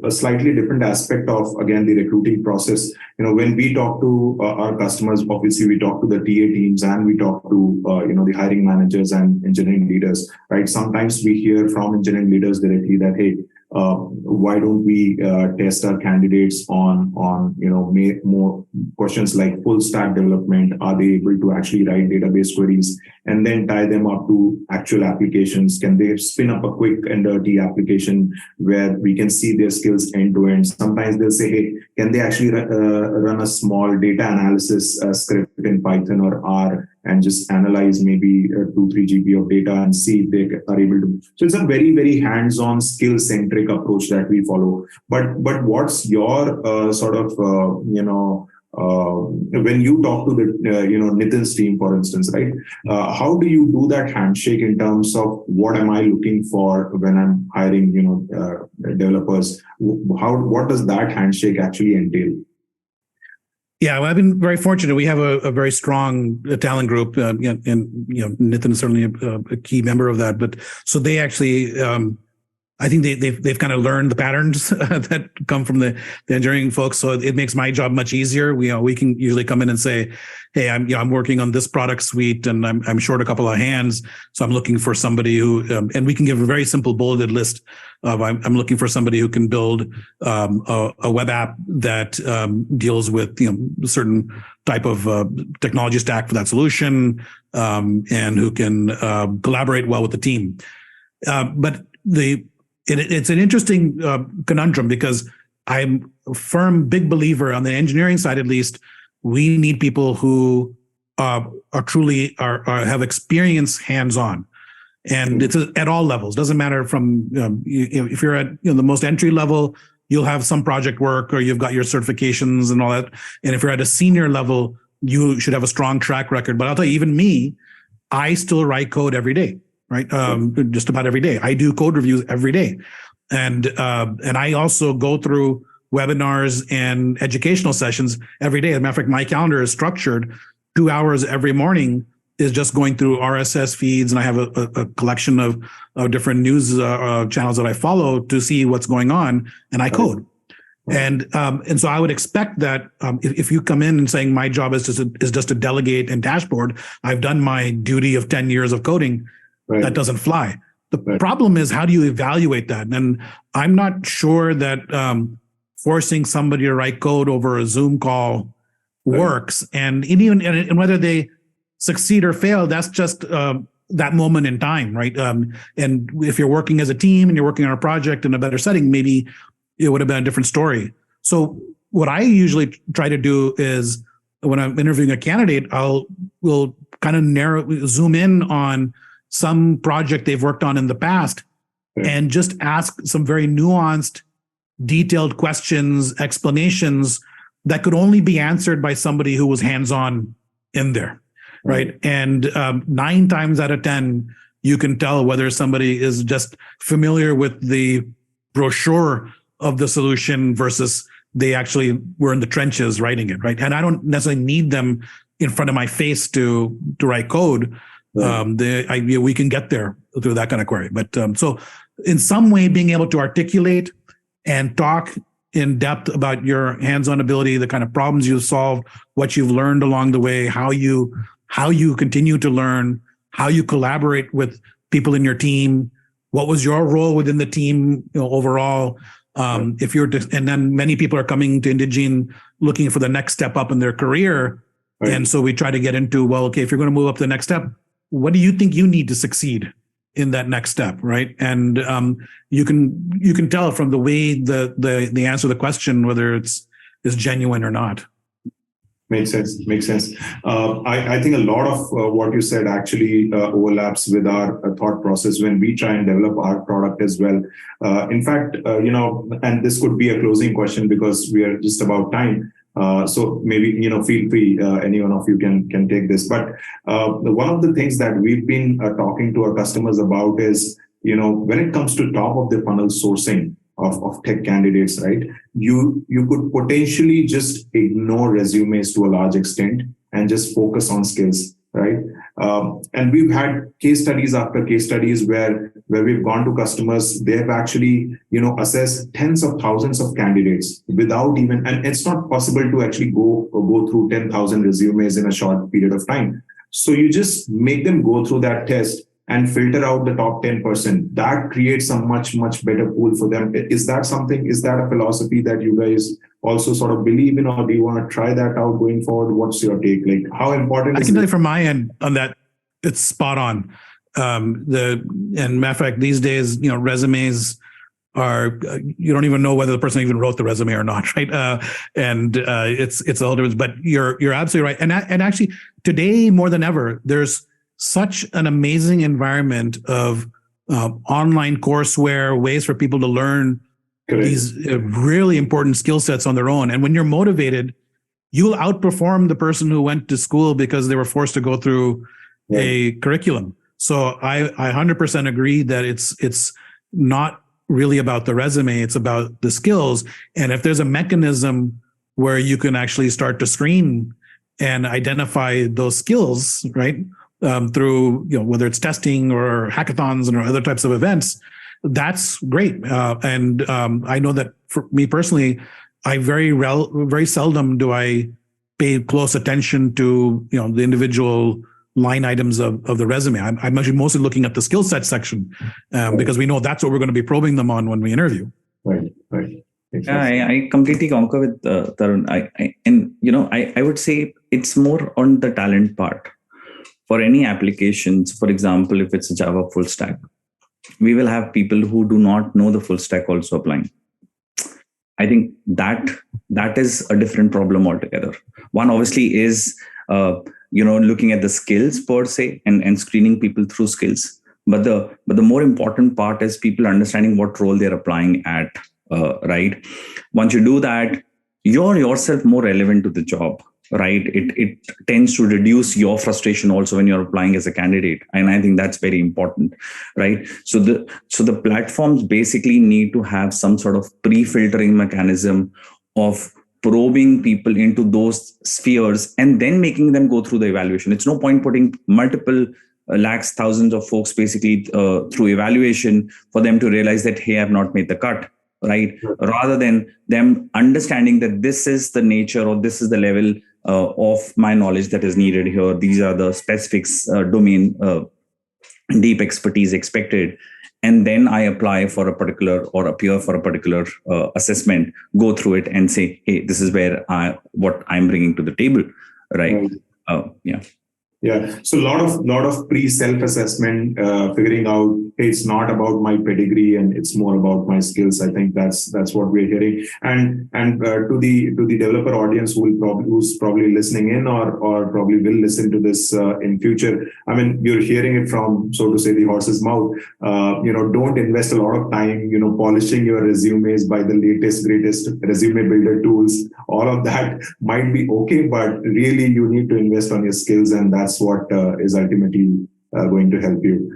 a slightly different aspect of, again, the recruiting process. When we talk to our customers, obviously we talk to the TA teams and we talk to, the hiring managers and engineering leaders, right? Sometimes we hear from engineering leaders directly that, hey, why don't we test our candidates on more questions like full stack development? Are they able to actually write database queries and then tie them up to actual applications? Can they spin up a quick and dirty application where we can see their skills end to end? Sometimes they'll say, hey, can they actually run a small data analysis script in Python or R and just analyze maybe 2-3 GB of data and see if they are able to. So it's a very, very hands-on, skill-centric approach that we follow. But what's your when you talk to the Nitin's team, for instance, right? How do you do that handshake in terms of what am I looking for when I'm hiring developers? What does that handshake actually entail? Yeah, well, I've been very fortunate. We have a very strong talent group, and Nitin is certainly a key member of that. But so they actually, I think they've kind of learned the patterns that come from the engineering folks. So it makes my job much easier. We can usually come in and say, hey, I'm working on this product suite and I'm short a couple of hands. So I'm looking for somebody who, and we can give a very simple bulleted list of, I'm looking for somebody who can build a web app that deals with, a certain type of technology stack for that solution, and who can collaborate well with the team. But it's an interesting conundrum, because I'm a firm big believer on the engineering side, at least, we need people who are truly have experience hands-on. And it's at all levels. Doesn't matter from, if you're at the most entry level, you'll have some project work or you've got your certifications and all that. And if you're at a senior level, you should have a strong track record. But I'll tell you, even me, I still write code every day. Right, just about every day. I do code reviews every day, and I also go through webinars and educational sessions every day. As a matter of fact, my calendar is structured. 2 hours every morning is just going through RSS feeds, and I have a collection of different news channels that I follow to see what's going on, and I code. And so I would expect that if you come in and saying my job is just to delegate and dashboard, I've done my duty of 10 years of coding. Right. That doesn't fly. The problem is, how do you evaluate that? And I'm not sure that forcing somebody to write code over a Zoom call works. And even whether they succeed or fail, that's just that moment in time, right? And if you're working as a team and you're working on a project in a better setting, maybe it would have been a different story. So what I usually try to do is, when I'm interviewing a candidate, we'll kind of zoom in on some project they've worked on in the past, and just ask some very nuanced, detailed questions, explanations that could only be answered by somebody who was hands-on in there, right? And 9 times out of 10, you can tell whether somebody is just familiar with the brochure of the solution versus they actually were in the trenches writing it, right? And I don't necessarily need them in front of my face to write code. We can get there through that kind of query. But so in some way, being able to articulate and talk in depth about your hands-on ability, the kind of problems you've solved, what you've learned along the way, how you continue to learn, how you collaborate with people in your team, what was your role within the team, overall. If you're, and then many people are coming to Indegene looking for the next step up in their career. And so we try to get into, well, okay, if you're going to move up to the next step, what do you think you need to succeed in that next step, right? And you can tell from the way the answer to the question whether it's genuine or not. Makes sense. I think a lot of what you said actually overlaps with our thought process when we try and develop our product as well. In fact, and this could be a closing question because we are just about time. So maybe, feel free, any one of you can take this. But one of the things that we've been talking to our customers about is, when it comes to top of the funnel sourcing of tech candidates, right? You could potentially just ignore resumes to a large extent and just focus on skills, right? And we've had case studies after case studies where we've gone to customers, they have actually, assessed tens of thousands of candidates without even, and it's not possible to actually go through 10,000 resumes in a short period of time. So you just make them go through that test and filter out the top 10%. That creates a much, much better pool for them. Is that a philosophy that you guys also sort of believe in, or do you want to try that out going forward? What's your take? Like, how important is it? I can tell you from my end on that, it's spot on. And matter of fact, these days, resumes are, you don't even know whether the person even wrote the resume or not, right? It's a whole difference, but you're absolutely right. And actually today more than ever, there's such an amazing environment of online courseware, ways for people to learn these really important skill sets on their own. And when you're motivated, you'll outperform the person who went to school because they were forced to go through a curriculum. So I 100% agree that it's not really about the resume, it's about the skills. And if there's a mechanism where you can actually start to screen and identify those skills, right? Through, whether it's testing or hackathons or other types of events, that's great. And I know that for me personally, I very seldom do I pay close attention to the individual line items of the resume. I'm actually mostly looking at the skill set section because we know that's what we're going to be probing them on when we interview. Right. Exactly. I completely concur with Tarun. I would say it's more on the talent part. For any applications, for example, if it's a Java full stack, we will have people who do not know the full stack also applying. I think that is a different problem altogether. One obviously is looking at the skills per se and screening people through skills. But the more important part is people understanding what role they're applying at. Right. Once you do that, you're yourself more relevant to the job. Right. It tends to reduce your frustration also when you're applying as a candidate. And I think that's very important. Right. So the platforms basically need to have some sort of pre-filtering mechanism of probing people into those spheres and then making them go through the evaluation. It's no point putting multiple lakhs, thousands of folks basically through evaluation for them to realize that, hey, I've not made the cut. Right. Rather than them understanding that this is the nature or this is the level of my knowledge that is needed here. These are the specifics, domain, deep expertise expected. And then I apply for a particular or appear for a particular assessment, go through it and say, hey, this is what I'm bringing to the table. Right. Yeah. So a lot of pre-self-assessment, figuring out, hey, it's not about my pedigree and it's more about my skills. I think that's what we're hearing. And to the developer audience who's probably listening in or probably will listen to this in future. I mean, you're hearing it from, so to say, the horse's mouth. Don't invest a lot of time, polishing your resumes by the latest, greatest resume builder tools. All of that might be okay, but really you need to invest on your skills, and that's what is ultimately going to help you.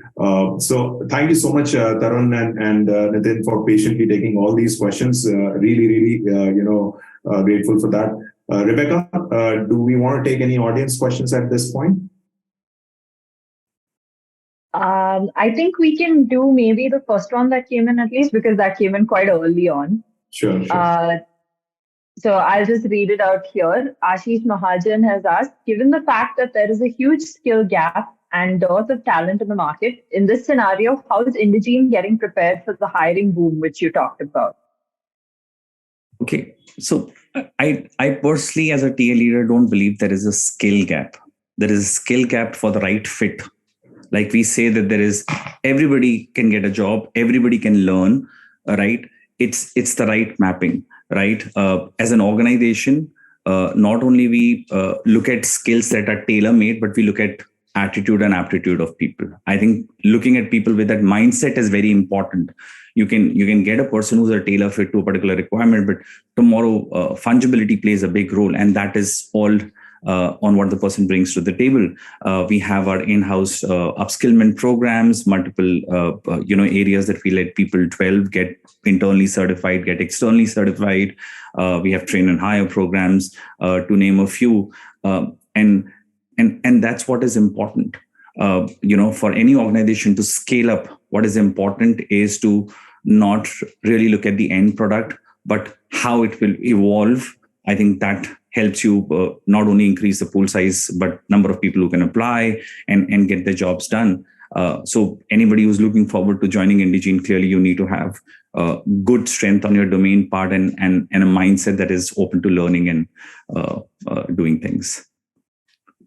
So thank you so much, Tarun and Nitin, for patiently taking all these questions. Really, grateful for that. Rebecca, do we want to take any audience questions at this point? I think we can do maybe the first one that came in, at least, because that came in quite early on. Sure. So I'll just read it out here. Ashish Mahajan has asked, given the fact that there is a huge skill gap and dearth of talent in the market, in this scenario, how is Indegene getting prepared for the hiring boom, which you talked about? Okay. So I personally, as a TA leader, don't believe there is a skill gap. There is a skill gap for the right fit. Like we say that there is, everybody can get a job, everybody can learn, right? It's the right mapping. Right. As an organization, not only we look at skills that are tailor-made, but we look at attitude and aptitude of people. I think looking at people with that mindset is very important. You can get a person who's a tailor fit to a particular requirement, but tomorrow fungibility plays a big role, and that is all on what the person brings to the table. We have our in-house upskillment programs, multiple areas that we let people 12 get internally certified, get externally certified. We have train and hire programs, to name a few, and that's what is important. For any organization to scale up, what is important is to not really look at the end product, but how it will evolve. I think that helps you not only increase the pool size, but number of people who can apply and get their jobs done. So anybody who's looking forward to joining Indegene, clearly you need to have good strength on your domain part and a mindset that is open to learning and doing things.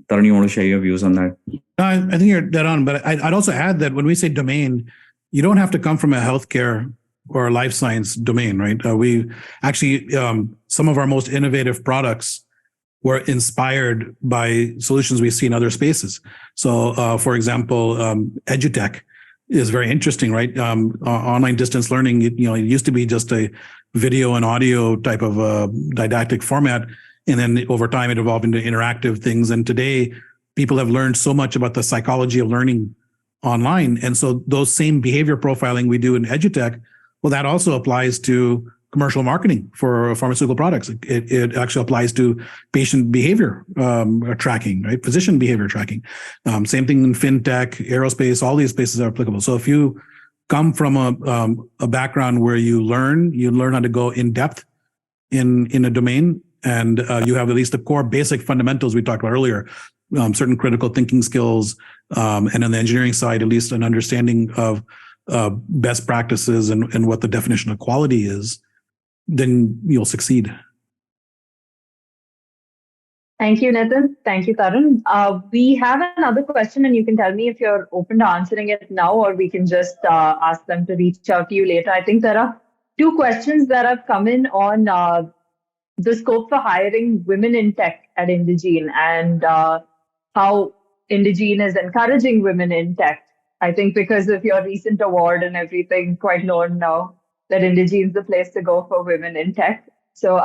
Tarun, you want to share your views on that? I think you're dead on, but I'd also add that when we say domain, you don't have to come from a healthcare or a life science domain, right? We actually, some of our most innovative products were inspired by solutions we see in other spaces. So, for example, edutech is very interesting, right? Online distance learning, it used to be just a video and audio type of didactic format. And then over time, it evolved into interactive things. And today, people have learned so much about the psychology of learning online. And so those same behavior profiling we do in edutech, well, that also applies to commercial marketing for pharmaceutical products. It actually applies to patient behavior tracking, right? Physician behavior tracking. Same thing in fintech, aerospace, all these spaces are applicable. So if you come from a background where you learn how to go in depth in a domain, and you have at least the core basic fundamentals we talked about earlier, certain critical thinking skills, and on the engineering side, at least an understanding of best practices and what the definition of quality is, then you'll succeed. Thank you, Nitin. Thank you, Tarun. We have another question, and you can tell me if you're open to answering it now, or we can just ask them to reach out to you later. I think there are two questions that have come in on the scope for hiring women in tech at Indegene, and how Indegene is encouraging women in tech. I think because of your recent award and everything, quite known now that Indegene is the place to go for women in tech. So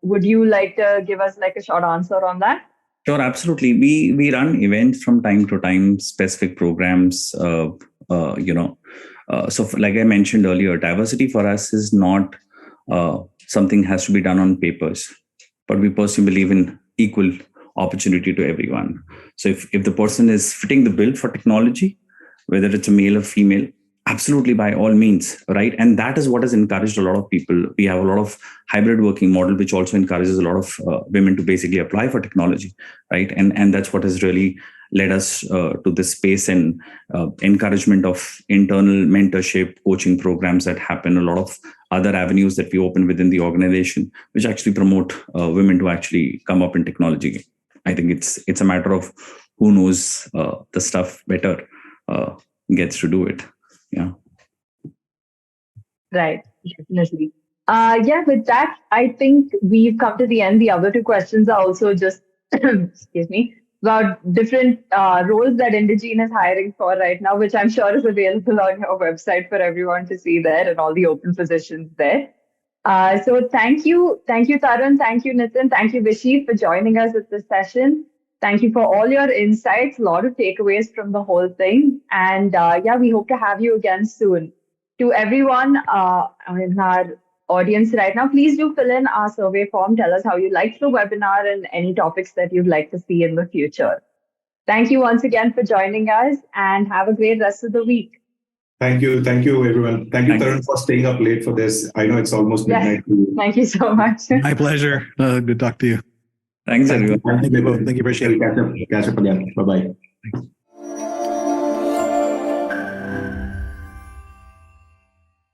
would you like to give us like a short answer on that? Sure, absolutely. We run events from time to time, specific programs. So like I mentioned earlier, diversity for us is not something has to be done on papers, but we personally believe in equal opportunity to everyone. So if the person is fitting the bill for technology, whether it's a male or female, absolutely, by all means, right? And that is what has encouraged a lot of people. We have a lot of hybrid working model, which also encourages a lot of women to basically apply for technology, right? And that's what has really led us to this space, and encouragement of internal mentorship, coaching programs that happen, a lot of other avenues that we open within the organization, which actually promote women to actually come up in technology. I think it's a matter of who knows the stuff better gets to do it. Yeah. Right. Definitely. With that, I think we've come to the end. The other two questions are also just, excuse me, about different roles that Indegene is hiring for right now, which I'm sure is available on your website for everyone to see there, and all the open positions there. So thank you, Tarun. Thank you, Nitin. Thank you, Vishy, for joining us at this session. Thank you for all your insights, a lot of takeaways from the whole thing. And we hope to have you again soon. To everyone in our audience right now, please do fill in our survey form. Tell us how you liked the webinar and any topics that you'd like to see in the future. Thank you once again for joining us, and have a great rest of the week. Thank you, everyone. Thank you, Tarun, for staying up late for this. I know it's almost midnight. Yes. Thank you so much. My pleasure. Good to talk to you. Thank you, everyone. Thank you both. Thank you. Appreciate it. Catch up again. Bye-bye. Thanks.